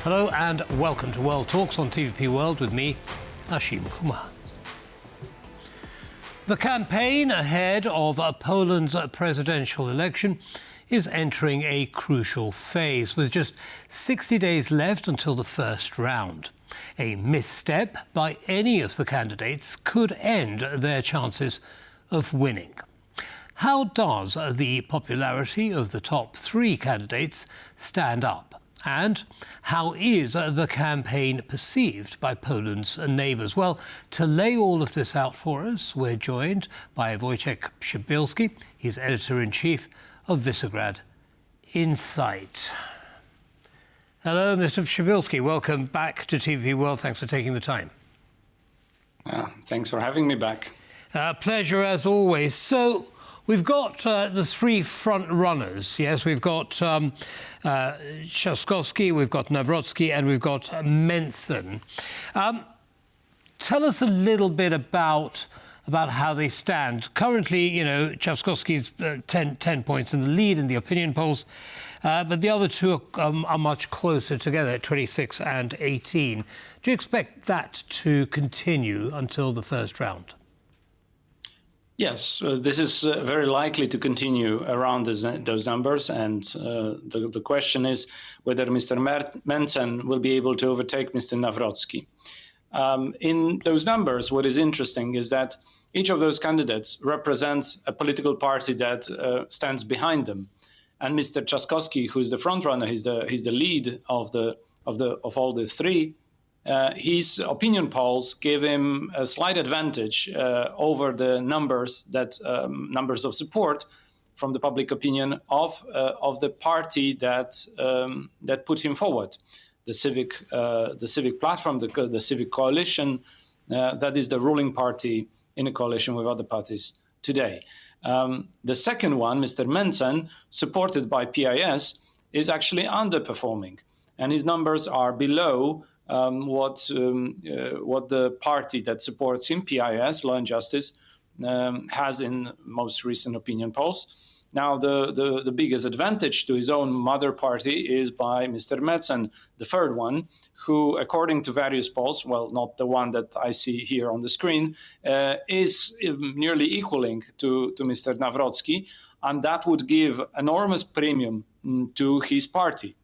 Hello and welcome to World Talks on TVP World with me, Ashim Kumar. The campaign ahead of Poland's presidential election is entering a crucial phase with just 60 days left until the first round. A misstep by any of the candidates could end their chances of winning. How does the popularity of the top three candidates stand up? And how is the campaign perceived by Poland's neighbours? Well, to lay all of this out for us, we're joined by Wojciech Przybylski. He's editor-in-chief of Visegrad Insight. Hello, Mr. Przybylski. Welcome back to TVP World. Thanks for taking the time. Thanks for having me back. Pleasure as always. So, we've got the three front runners. Yes, we've got Trzaskowski, we've got Nawrocki, and we've got Mencen. Tell us a little bit about how they stand. Currently, you know, Trzaskowski's 10 points in the lead in the opinion polls, but the other two are much closer together at 26 and 18. Do you expect that to continue until the first round? Yes, this is very likely to continue around those numbers, and the question is whether Mr. Mencen will be able to overtake Mr. Nawrocki. In those numbers, what is interesting is that each of those candidates represents a political party that stands behind them, and Mr. Trzaskowski, who is the front runner, he's the lead of all the three. His opinion polls give him a slight advantage over the numbers of support from the public opinion of the party that put him forward, the civic platform, the civic coalition that is the ruling party in a coalition with other parties today. The second one, Mr. Mencen, supported by PIS, is actually underperforming, and his numbers are below what the party that supports him, PIS, Law and Justice, has in most recent opinion polls. Now, the biggest advantage to his own mother party is by Mr. Mencen, the third one, who, according to various polls, well, not the one that I see here on the screen, is nearly equaling to Mr. Nawrocki, and that would give enormous premium to his party.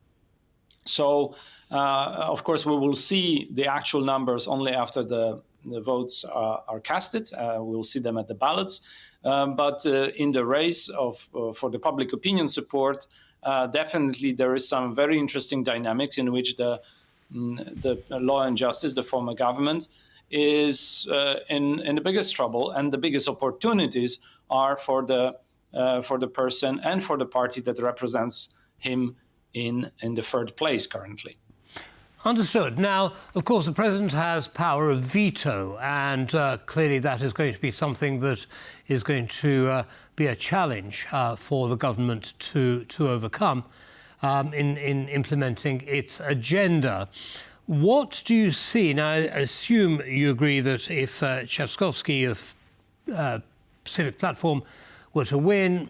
So, of course, we will see the actual numbers only after the votes are casted. We'll see them at the ballots. But in the race for the public opinion support, definitely there is some very interesting dynamics in which the Law and Justice, the former government, is in the biggest trouble, and the biggest opportunities are for the person and for the party that represents him in the third place currently. Understood. Now, of course, the president has power of veto, and clearly that is going to be something that is going to be a challenge for the government to overcome in implementing its agenda. What do you see? Now, I assume you agree that if Trzaskowski of Civic Platform were to win,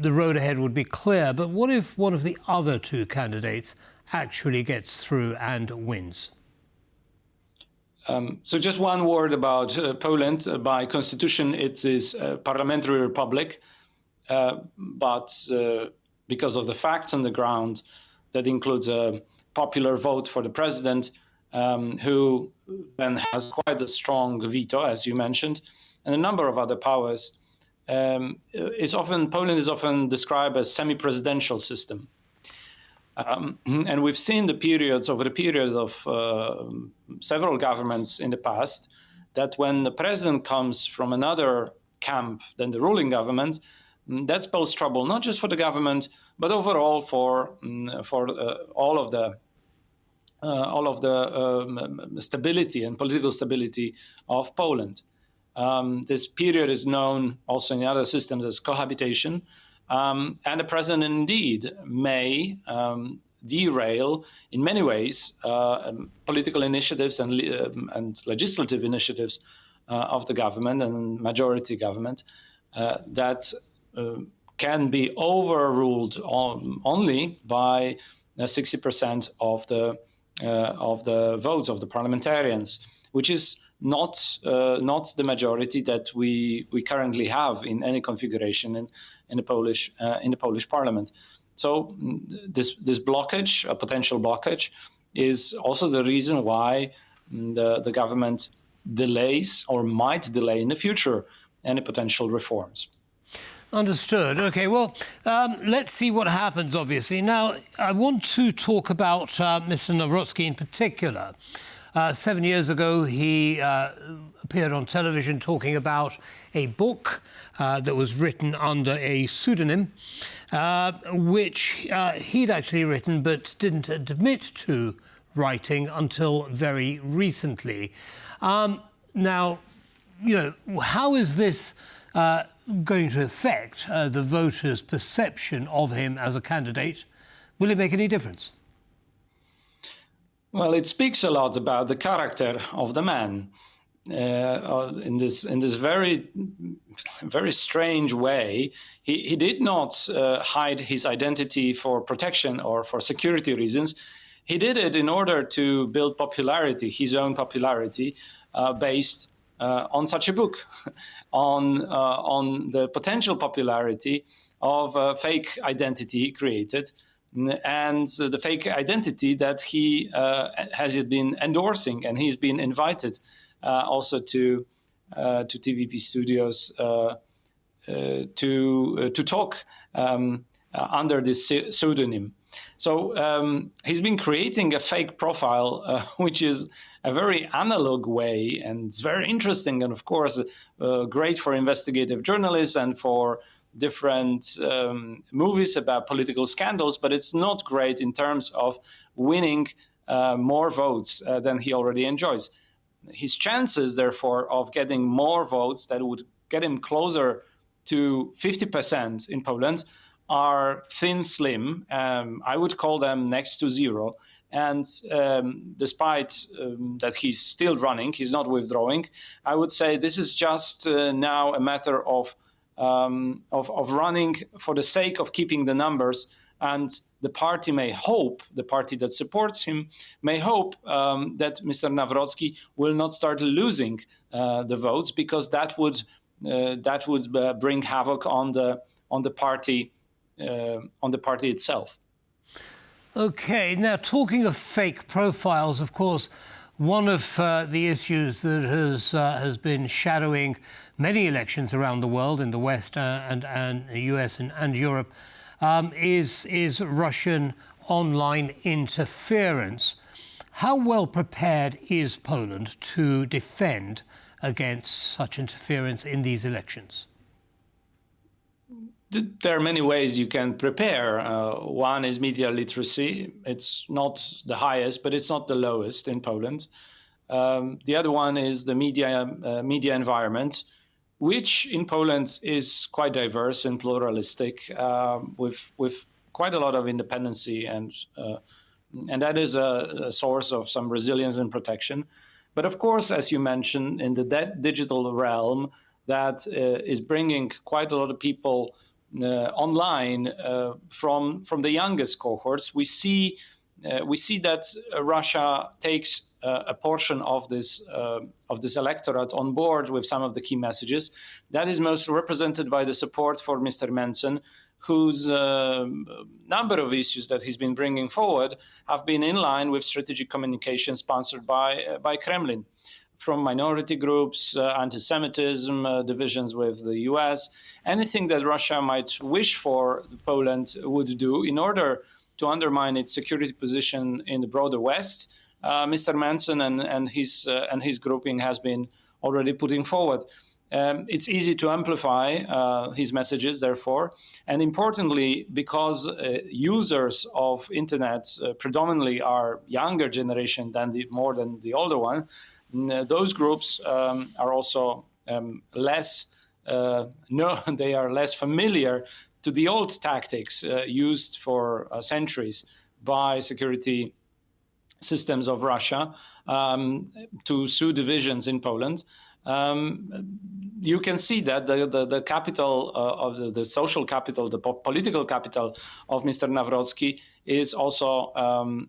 the road ahead would be clear. But what if one of the other two candidates actually gets through and wins? So just one word about Poland. By constitution, it is a parliamentary republic, but because of the facts on the ground, that includes a popular vote for the president, who then has quite a strong veto, as you mentioned, and a number of other powers. Poland is often described as semi-presidential system. And we've seen over the period of several governments in the past, that when the president comes from another camp than the ruling government, that spells trouble, not just for the government, but overall for all of the stability and political stability of Poland. This period is known also in other systems as cohabitation. And the president indeed may derail, in many ways, political initiatives and legislative initiatives of the government and majority government that can be overruled only by 60% of the the votes of the parliamentarians, which is not the majority that we currently have in any configuration in the Polish parliament. So this blockage, a potential blockage, is also the reason why the government delays or might delay in the future any potential reforms. Understood. Okay, well, let's see what happens, obviously. Now, I want to talk about Mr. Nawrocki in particular. 7 years ago, he appeared on television talking about a book that was written under a pseudonym, which he'd actually written but didn't admit to writing until very recently. Now, how is this going to affect the voters' perception of him as a candidate? Will it make any difference? Well, it speaks a lot about the character of the man. In this very, very strange way, he did not hide his identity for protection or for security reasons. He did it in order to build popularity, his own popularity, based on such a book, on the potential popularity of a fake identity created, and the fake identity that he has been endorsing, and he's been invited also to TVP studios to talk under this pseudonym. So he's been creating a fake profile, which is a very analog way, and it's very interesting, and of course great for investigative journalists and for different movies about political scandals, but it's not great in terms of winning more votes than he already enjoys. His chances, therefore, of getting more votes that would get him closer to 50% in Poland are thin, slim. I would call them next to zero. And despite that he's still running, he's not withdrawing, I would say this is just now a matter of running for the sake of keeping the numbers. And the party may hope, the party that supports him, may hope that Mr. Nawrocki will not start losing the votes, because that would bring havoc on the party itself. Okay, now talking of fake profiles, of course, one of the issues that has been shadowing many elections around the world, in the West and the US and Europe, is Russian online interference. How well prepared is Poland to defend against such interference in these elections? There are many ways you can prepare. One is media literacy. It's not the highest, but it's not the lowest in Poland. The other one is the media environment, which in Poland is quite diverse and pluralistic, with quite a lot of independency, and that is a source of some resilience and protection. But of course, as you mentioned, in the digital realm, that is bringing quite a lot of people online from the youngest cohorts. We see that Russia takes a portion of this electorate on board with some of the key messages. That is most represented by the support for Mr. Mencen, whose number of issues that he's been bringing forward have been in line with strategic communication sponsored by Kremlin. From minority groups, anti-Semitism, divisions with the US, anything that Russia might wish for Poland would do in order to undermine its security position in the broader West, Mr. Mencen and his grouping has been already putting forward. It's easy to amplify his messages, therefore, and importantly, because users of internet predominantly are younger generation more than the older one. Those groups are also less familiar to the old tactics used for centuries by security systems of Russia, to sue divisions in Poland, you can see that the capital of the social capital, the political capital of Mr. Nawrocki is also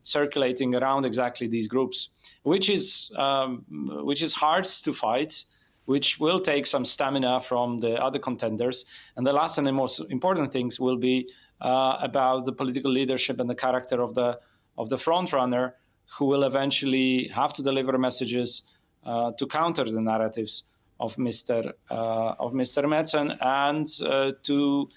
circulating around exactly these groups, which is hard to fight, which will take some stamina from the other contenders. And the last and the most important things will be about the political leadership and the character of the front runner, who will eventually have to deliver messages to counter the narratives of Mr. Metzen and to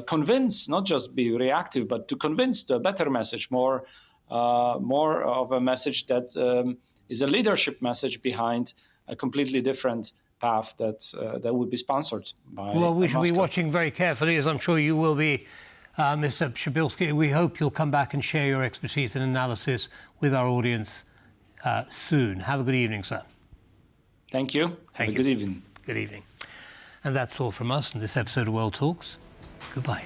convince, not just be reactive, but to convince to a better message, more of a message that is a leadership message behind a completely different path that would be sponsored by Well, we should be Moscow. watching very carefully, as I'm sure you will be, Mr. Przybylski. We hope you'll come back and share your expertise and analysis with our audience soon. Have a good evening, sir. Thank you. Have a good evening. Good evening. And that's all from us in this episode of World Talks. Goodbye.